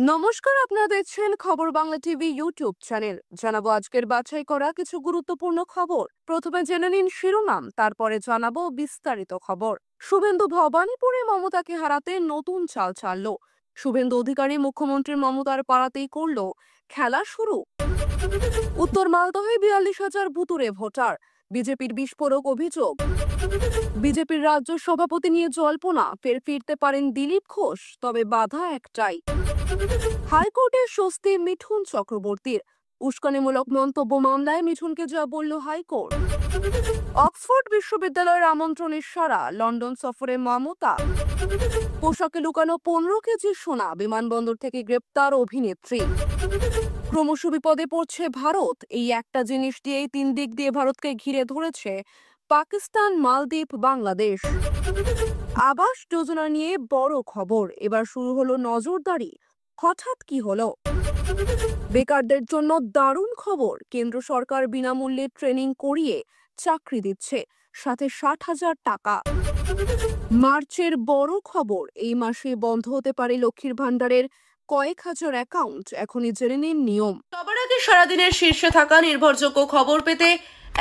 নমস্কার, আপনারা দেখছেন খবর বাংলা টিভি ইউটিউব চ্যানেল। জানাবো আজকের বাছাই করা কিছু গুরুত্বপূর্ণ খবর। প্রথমে জেনে নিন শিরোনাম, তারপরে জানাবো বিস্তারিত খবর। শুভেন্দু ভবানীপুরে মমতাকে হারাতে নতুন চাল চালল। শুভেন্দু অধিকারী মুখ্যমন্ত্রী মমতার পাড়াতেই করল খেলা শুরু। উত্তর মালদহে ৪২,০০০ ভুতুড়ে ভোটার, বিজেপির বিস্ফোরক অভিযোগ। বিজেপির রাজ্য সভাপতি নিয়ে জল্পনা, ফের ফিরতে পারেন দিলীপ ঘোষ, তবে বাধা একটাই। হাইকোর্টের স্বস্তি মিঠুন চক্রবর্তীর, উস্কানিমূলক মন্তব্য মামলায় মিঠুনকে যা বলল হাইকোর্ট। অক্সফোর্ড বিশ্ববিদ্যালয়ের আমন্ত্রণের সাড়া, লন্ডন সফরে মমতা। পোশাকে লুকানো ১৫ কেজি সোনা, বিমানবন্দর থেকে গ্রেপ্তার অভিনেত্রী। ক্রমশ বিপদে পড়ছে ভারত, এই একটা জিনিস দিয়েই ৩ দিক দিয়ে ভারতকে ঘিরে ধরেছে পাকিস্তান, মালদ্বীপ, বাংলাদেশ। আবাস যোজনা নিয়ে বড় খবর, এবার শুরু হলো নজরদারি। হঠাৎ কি হলো? বেকারদের জন্য দারুণ খবর, কেন্দ্র সরকার বিনামূল্যে ট্রেনিং করিয়ে চাকরি দিচ্ছে, সাথে ৬০,০০০ টাকা। মার্চের বড় খবর, এই মাসে বন্ধ হতে পারে লক্ষ্মীর ভান্ডারের কয়েক হাজার অ্যাকাউন্ট, এখনই জেনে নিন নিয়ম। সবার আগে সারাদিনের শীর্ষে থাকা নির্ভরযোগ্য খবর পেতে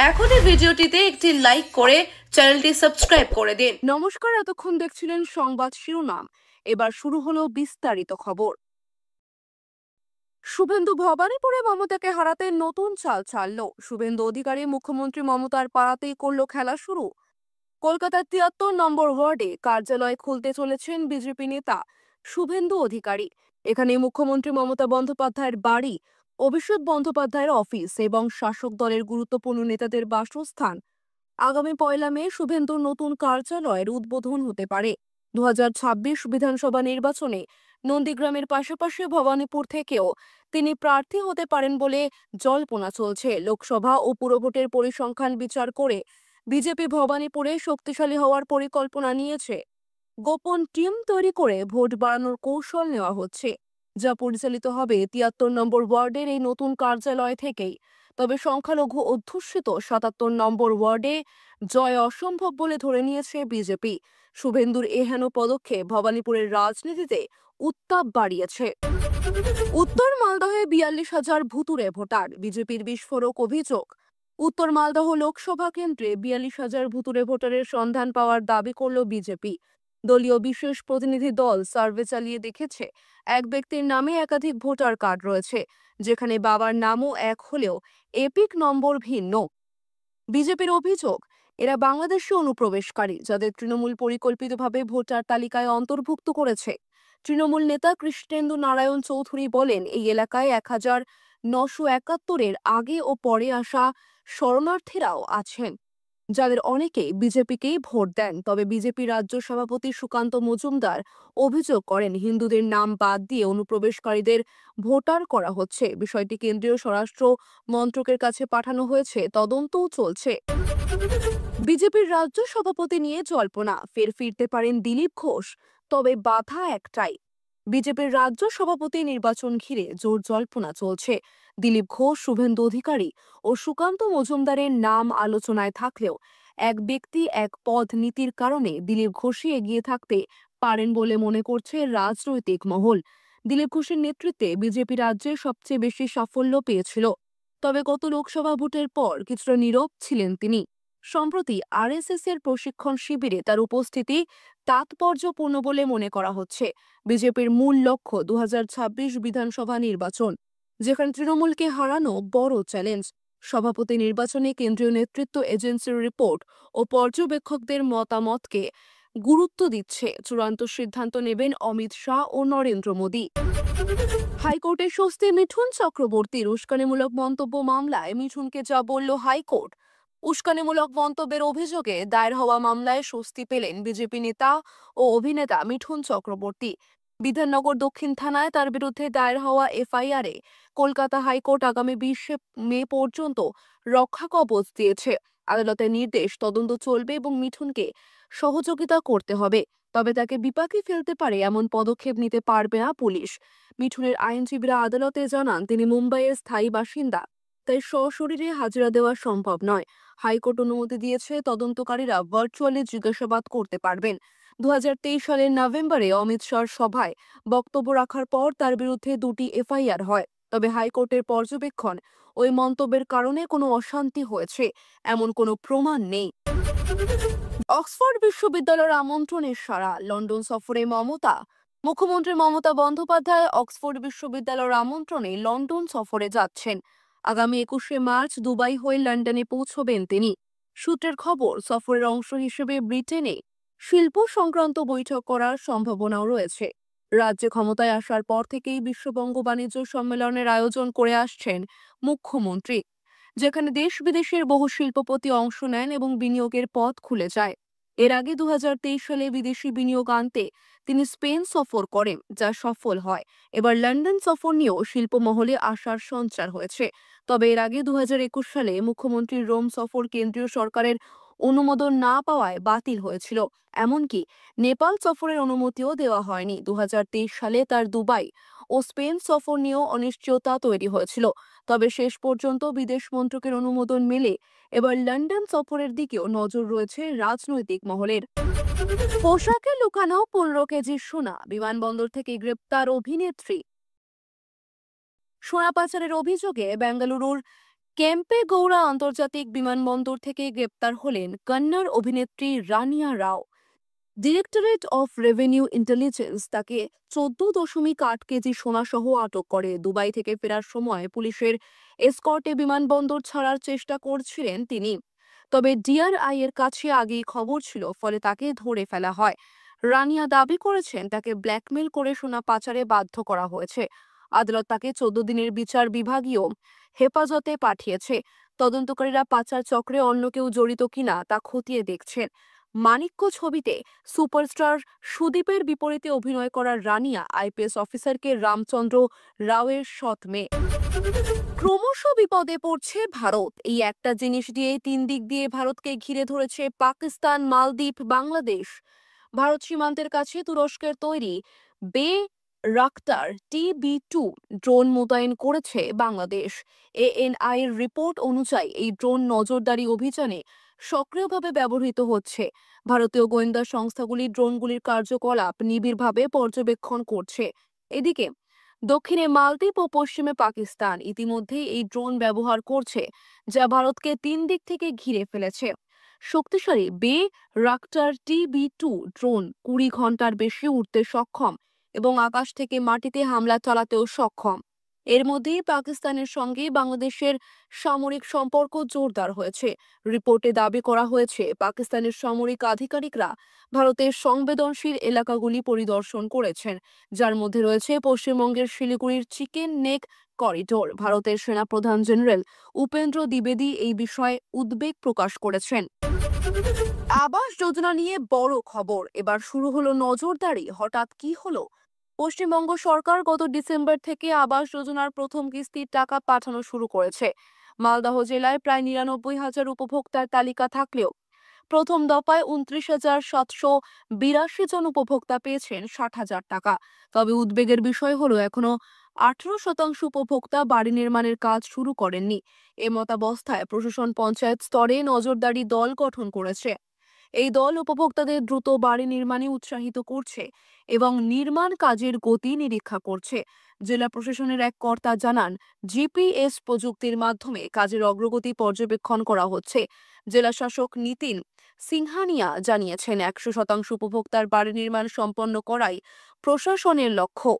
এখনই ভিডিওটিতে একটি লাইক করে চ্যানেলটি সাবস্ক্রাইব করে দিন। নমস্কার, এতক্ষণ দেখছিলেন সংবাদ শিরোনাম, এবার শুরু হলো বিস্তারিত খবর। শুভেন্দু ভবানীপুরে মমতাকে হারাতে নতুন চাল চালল। শুভেন্দু অধিকারী মুখ্যমন্ত্রী মমতার পাড়াতেই করল খেলা শুরু। কলকাতার ৭৩ নম্বর ওয়ার্ডে কার্যালয় খুলতে চলেছেন বিজেপি নেতা শুভেন্দু অধিকারী। এখানে মুখ্যমন্ত্রী মমতা বন্দ্যোপাধ্যায়ের বাড়ি, অভিষেক বন্দ্যোপাধ্যায়ের অফিস এবং শাসক দলের গুরুত্বপূর্ণ নেতাদের বাসস্থান। আগামী ১লা মে শুভেন্দুর নতুন কার্যালয়ের উদ্বোধন হতে পারে। ২০২৬ বিধানসভা নির্বাচনে নন্দীগ্রামের পাশাপাশি ভবানীপুর থেকেও তিনি প্রার্থী হতে পারেন বলে জল্পনা চলছে। লোকসভা ও পুরভোটের পরিসংখ্যান বিচার করে বিজেপি ভবানীপুরে শক্তিশালী হওয়ার পরিকল্পনা নিয়েছে। গোপন টিম তৈরি করে ভোট বাড়ানোর কৌশল নেওয়া হচ্ছে, যা পরিচালিত হবে ৭৩ নম্বর ওয়ার্ডের এই নতুন কার্যালয় থেকেই। তবে সংখ্যালঘু অধ্যুষিত ৭৭ নম্বর ওয়ার্ডে জয় অসম্ভব বলে ধরে নিয়েছে বিজেপি। শুভেন্দুর এহেন পদক্ষেপ ভবানীপুরের রাজনীতিতে উত্তাপ বাড়িয়েছে। উত্তর মালদহে ৪২,০০০ ভুতুড়ে ভোটার, বিজেপির বিস্ফোরক অভিযোগ। উত্তর মালদহ লোকসভা কেন্দ্রে ৪২,০০০ ভুতুড়ে ভোটারের সন্ধান পাওয়ার দাবি করল বিজেপি। দলীয় বিশেষ প্রতিনিধি দল সার্ভে চালিয়ে দেখেছে, এক ব্যক্তির নামে একাধিক ভোটার কার্ড রয়েছে, যেখানে বাবার নামও এক হলেও এপিক নম্বর ভিন্ন। বিজেপির অভিযোগ, এরা বাংলাদেশি অনুপ্রবেশকারী, যাদের তৃণমূল পরিকল্পিতভাবে ভোটার তালিকায় অন্তর্ভুক্ত করেছে। তৃণমূল নেতা কৃষ্ণেন্দু নারায়ণ চৌধুরী বলেন, এই এলাকায় ১,৯৭১-এর আগে ও পরে আসা শরণার্থীরাও আছেন, যাদের অনেকে বিজেপিকেই ভোট দেন। তবে বিজেপি রাজ্য সভাপতি সুকান্ত মজুমদার অভিযোগ করেন, হিন্দুদের নাম বাদ দিয়ে অনুপ্রবেশকারীদের ভোটার করা হচ্ছে। বিষয়টি কেন্দ্রীয় স্বরাষ্ট্র মন্ত্রকের কাছে পাঠানো হয়েছে, তদন্তও চলছে। বিজেপির রাজ্য সভাপতি নিয়ে জল্পনা, ফের ফিরতে পারেন দিলীপ ঘোষ, তবে বাধা একটাই। বিজেপির রাজ্য সভাপতি নির্বাচন ঘিরে জোর জল্পনা চলছে। দিলীপ ঘোষ, শুভেন্দু অধিকারী ও সুকান্ত মজুমদারের নাম আলোচনায় থাকলেও এক ব্যক্তি এক পদ নীতির কারণে দিলীপ ঘোষই এগিয়ে থাকতে পারেন বলে মনে করছে রাজনৈতিক মহল। দিলীপ ঘোষের নেতৃত্বে বিজেপি রাজ্যে সবচেয়ে বেশি সাফল্য পেয়েছিল, তবে গত লোকসভা ভোটের পর কিছুটা নীরব ছিলেন তিনি। সম্প্রতি আরএসএস এর প্রশিক্ষণ শিবিরে তার উপস্থিতি তাৎপর্যপূর্ণ বলে মনে করা হচ্ছে। বিজেপির মূল লক্ষ্য ২০২৬ বিধানসভা নির্বাচন, যেখানে তৃণমূলকে হারানো বড় চ্যালেঞ্জ। সভাপতি নির্বাচনে কেন্দ্রীয় নেতৃত্ব এজেন্সির রিপোর্ট ও পর্যবেক্ষকদের মতামতকে গুরুত্ব দিচ্ছে। চূড়ান্ত সিদ্ধান্ত নেবেন অমিত শাহ ও নরেন্দ্র মোদী। হাইকোর্টের স্বস্তি মিঠুন চক্রবর্তীর, উস্কানিমূলক মন্তব্য মামলায় মিঠুনকে যা বলল হাইকোর্ট। উস্কানিমূলক মন্তব্যের অভিযোগে দায়ের হওয়া মামলায় স্বস্তি পেলেন বিজেপি নেতা ও অভিনেতা মিঠুন চক্রবর্তী। বিধাননগর দক্ষিণ থানায় তার বিরুদ্ধে দায়ের হওয়া এফআইআরে কলকাতা হাইকোর্ট আগামী ২০ মে পর্যন্ত রক্ষা কবচ দিয়েছে। আদালতের নির্দেশ, তদন্ত চলবে এবং মিঠুনকে সহযোগিতা করতে হবে, তবে তাকে বিপাকে ফেলতে পারে এমন পদক্ষেপ নিতে পারবে না পুলিশ। মিঠুনের আইনজীবীরা আদালতে জানান, তিনি মুম্বাইয়ের স্থায়ী বাসিন্দা, তাই সশরীরে হাজিরা দেওয়া সম্ভব নয়। হাইকোর্ট অনুমতি দিয়েছে, তদন্তকারীরা ভার্চুয়ালি জিজ্ঞাসাবাদ করতে পারবেন। 2023 সালের নভেম্বরে অমিত শাহর সভায় বক্তব্য রাখার পর তার বিরুদ্ধে 2টি এফআইআর হয়। তবে হাইকোর্টের পর্যবেক্ষণ ওই মন্তব্যের কারণে কোনো অশান্তি হয়েছে এমন কোনো প্রমাণ নেই। অক্সফোর্ড বিশ্ববিদ্যালয়ের আমন্ত্রণের সাড়া, লন্ডন সফরে মমতা। মুখ্যমন্ত্রী মমতা বন্দ্যোপাধ্যায় অক্সফোর্ড বিশ্ববিদ্যালয়ের আমন্ত্রণে লন্ডন সফরে যাচ্ছেন। আগামী 21শে মার্চ দুবাই হয়ে লন্ডনে পৌঁছবেন তিনি। সূত্রের খবর, সফরের অংশ হিসেবে ব্রিটেনে শিল্প সংক্রান্ত বৈঠক করার সম্ভাবনাও রয়েছে। রাজ্যে ক্ষমতায় আসার পর থেকেই বিশ্ববঙ্গ বাণিজ্য সম্মেলনের আয়োজন করে আসছেন মুখ্যমন্ত্রী, যেখানে দেশ বিদেশের বহু শিল্পপতি অংশ নেন এবং বিনিয়োগের পথ খুলে যায়। এর আগে 2023 সালে বিদেশি বিনিয়োগ আনতে তিনি স্পেন সফর করেন, যা সফল হয়। এবার লন্ডন সফর নিয়েও শিল্প মহলে আশার সঞ্চার হয়েছে। তবে এর আগে 2021 সালে মুখ্যমন্ত্রীর রোম সফর কেন্দ্রীয় সরকারের অনুমোদন না পাওয়ায় বাতিল হয়েছিল। এমনকি নেপাল সফরের অনুমতিও দেওয়া হয়নি। 2023 সালে তার দুবাই ও স্পেন সফর নিয়েও অনিশ্চয়তা তৈরি হয়েছিল। তবে শেষ পর্যন্ত বিদেশ মন্ত্রকের অনুমোদন মেলে এবার লন্ডন সফরের দিকেও নজর রয়েছে রাজনৈতিক মহলের। পোশাকে লুকানো 15 কেজি সোনা, বিমানবন্দর থেকে গ্রেপ্তার অভিনেত্রী। সোনা পাচারের অভিযোগে বেঙ্গালুরুর কেম্পেগৌড়া আন্তর্জাতিক বিমানবন্দর থেকে গ্রেপ্তার হলেন কন্নড় অভিনেত্রী রানিয়া রাও। ডিরেক্টরেট অফ রেভিনিউ ইন্টেলিজেন্স তাকে 14.8 কেজি সোনাসহ আটক করে। দুবাই থেকে ফেরার সময় পুলিশের এসকর্টে বিমানবন্দর ছাড়ার চেষ্টা করছিলেন তিনি। তবে ডিআরআই এর কাছে আগেই খবর ছিল, ফলে তাকে ধরে ফেলা হয়। রানিয়া দাবি করেছেন তাকে ব্ল্যাকমেল করে সোনা পাচারে বাধ্য করা হয়েছে। আদালত তাকে 14 দিনের বিচার বিভাগীয় হেফাজতে পাঠিয়েছে। তদন্তকারীরা পাচার চক্রে অন্য কেউ জড়িত কিনা তা খতিয়ে দেখছেন। মানিক্য ছবিতে সুপারস্টার সুদীপের বিপরীতে অভিনয় করার রানিয়া আইপিএস অফিসারকে রামচন্দ্র রাওয়ের সৎ মেয়ে। ক্রমশ বিপদে পড়ছে ভারত। এই একটা জিনিস দিয়ে 3 দিক দিয়ে ভারতকে ঘিরে ধরেছে পাকিস্তান, মালদ্বীপ, বাংলাদেশ। ভারত সীমান্তের কাছে তুরস্কের তৈরি বে রাক্তার TB2 ড্রোন মোতায়েন করেছে বাংলাদেশ। ANI এর রিপোর্ট অনুযায়ী এই ড্রোন নজরদারি অভিযানে সক্রিয়ভাবে ব্যবহৃত হচ্ছে। ভারতীয় গোয়েন্দা সংস্থাগুলি ড্রোনগুলির কার্যকলাপ নিবিড়ভাবে পর্যবেক্ষণ করছে। এদিকে দক্ষিণে মালদ্বীপ ও পশ্চিমে পাকিস্তান ইতিমধ্যেই এই ড্রোন ব্যবহার করছে, যা ভারতকে 3 দিক থেকে ঘিরে ফেলেছে। শক্তিশালী বে রাক্টার TB2 ড্রোন 20 ঘন্টার বেশি উড়তে সক্ষম এবং আকাশ থেকে মাটিতে হামলা চালাতেও সক্ষম। এর মধ্যেই পাকিস্তানের সঙ্গে বাংলাদেশের সামরিক সম্পর্ক জোরদার হয়েছে। রিপোর্টে দাবি করা হয়েছে পাকিস্তানের সামরিক আধিকারিকরা ভারতের সংবেদনশীল এলাকাগুলি পরিদর্শন করেছেন, যার মধ্যে রয়েছে পশ্চিমবঙ্গের শিলিগুড়ির চিকেন নেক করিডোর। ভারতের সেনাপ্রধান জেনারেল উপেন্দ্র দ্বিবেদী এই বিষয়ে উদ্বেগ প্রকাশ করেছেন। আবাস যোজনা নিয়ে বড় খবর, এবার শুরু হলো নজরদারি। হঠাৎ কি হলো? পশ্চিমবঙ্গ সরকার গত ডিসেম্বর থেকে আবাস যোজনার প্রথম কিস্তির টাকা পাঠানো শুরু করেছে। মালদহ জেলায় প্রায় 99,000 উপভোক্তার তালিকা থাকলেও প্রথম দফায় 29,782 জন উপভোক্তা পেয়েছেন 60,000 টাকা। তবে উদ্বেগের বিষয় হলো এখনো 18% উপভোক্তা বাড়ি নির্মাণের কাজ শুরু করেননি। এমতাবস্থায় প্রশাসন পঞ্চায়েত স্তরে নজরদারি দল গঠন করেছে। এই দল উপভোক্তাদের দ্রুত বাড়ি নির্মাণে উৎসাহিত করছে এবং নির্মাণ কাজের গতি নিরীক্ষা করছে। জেলা প্রশাসনের এক কর্তা জানান, জিপিএস প্রযুক্তির মাধ্যমে কাজের অগ্রগতি পর্যবেক্ষণ করা হচ্ছে। জেলা শাসক নিতিন সিংহানিয়া জানিয়েছেন, 100% উপভোক্তার বাড়ি নির্মাণ সম্পন্ন করাই প্রশাসনের লক্ষ্য।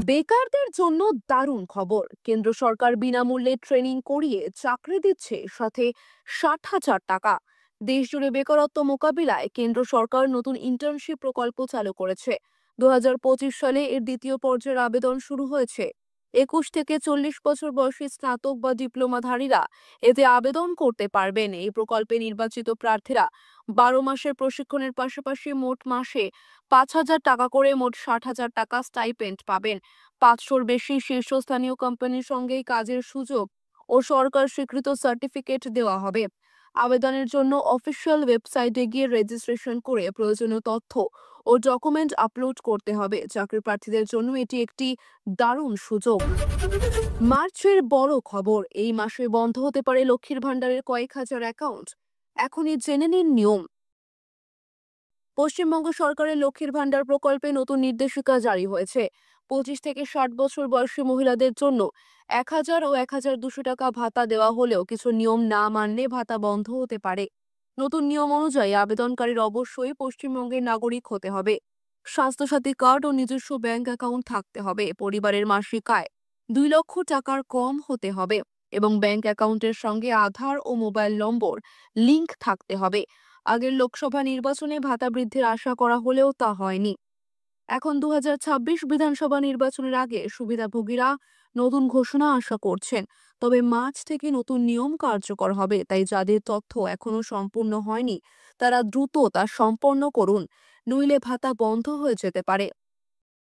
বেকারদের জন্য দারুণ খবর, কেন্দ্র সরকার বিনামূল্যে ট্রেনিং করিয়ে চাকরি দিচ্ছে, সাথে 60,000 টাকা। দেশজুড়ে বেকারত্ব মোকাবিলায় কেন্দ্র সরকার নতুন ইন্টার্নশিপ প্রকল্প চালু করেছে। 2025 সালে এর দ্বিতীয় পর্যায়ের আবেদন শুরু হয়েছে। 21 থেকে 40 বছর বয়সী স্নাতক বা ডিপ্লোমাধারীরা এতে আবেদন করতে পারবেন। এই প্রকল্পে নির্বাচিত প্রার্থীরা 12 মাসের প্রশিক্ষণের পাশাপাশি মোট মাসে 5,000 টাকা করে মোট 60,000 টাকা স্টাইপেন্ড পাবেন। 500-র বেশি শীর্ষস্থানীয় কোম্পানির সঙ্গে কাজের সুযোগ ও সরকার স্বীকৃত সার্টিফিকেট দেওয়া হবে। আবেদনের জন্য অফিসিয়াল ওয়েবসাইটে গিয়ে রেজিস্ট্রেশন করে প্রয়োজনীয় তথ্য ও ডকুমেন্ট আপলোড করতে হবে। চাকরি প্রার্থীদের জন্য এটি একটি দারুণ সুযোগ। মার্চের বড় খবর, এই মাসে বন্ধ হতে পারে লক্ষ্মীর ভান্ডারের কয়েক হাজার অ্যাকাউন্ট। এখনই জেনে নিন নিয়ম। পশ্চিমবঙ্গ সরকারের লক্ষ্মীর ভান্ডার প্রকল্পে নতুন নির্দেশিকা জারি হয়েছে। 25 থেকে 60 বছর বয়সী মহিলাদের জন্য 1000 ও 1200 টাকা ভাতা দেওয়া হলেও কিছু নিয়ম না মানলে ভাতা বন্ধ হতে পারে। নতুন নিয়ম অনুযায়ী আবেদনকারীর অবশ্যই পশ্চিমবঙ্গের নাগরিক হতে হবে, স্বাস্থ্যসাথী কার্ড ও নিজস্ব ব্যাংক অ্যাকাউন্ট থাকতে হবে, পরিবারের মাসিক আয় 2 লক্ষ টাকার কম হতে হবে এবং ব্যাংক অ্যাকাউন্টের সঙ্গে আধার ও মোবাইল নম্বর লিংক থাকতে হবে। আগের লোকসভা নির্বাচনে ভাতা বৃদ্ধির আশা করা হলেও তা হয়নি। এখন 2026 বিধানসভা নির্বাচনের আগে সুবিধাভোগীরা নতুন ঘোষণা আশা করছেন। তবে মার্চ থেকে নতুন নিয়ম কার্যকর হবে, তাই যাদের তথ্য এখনো সম্পূর্ণ হয়নি তারা দ্রুত তা সম্পন্ন করুন, নইলে ভাতা বন্ধ হয়ে যেতে পারে।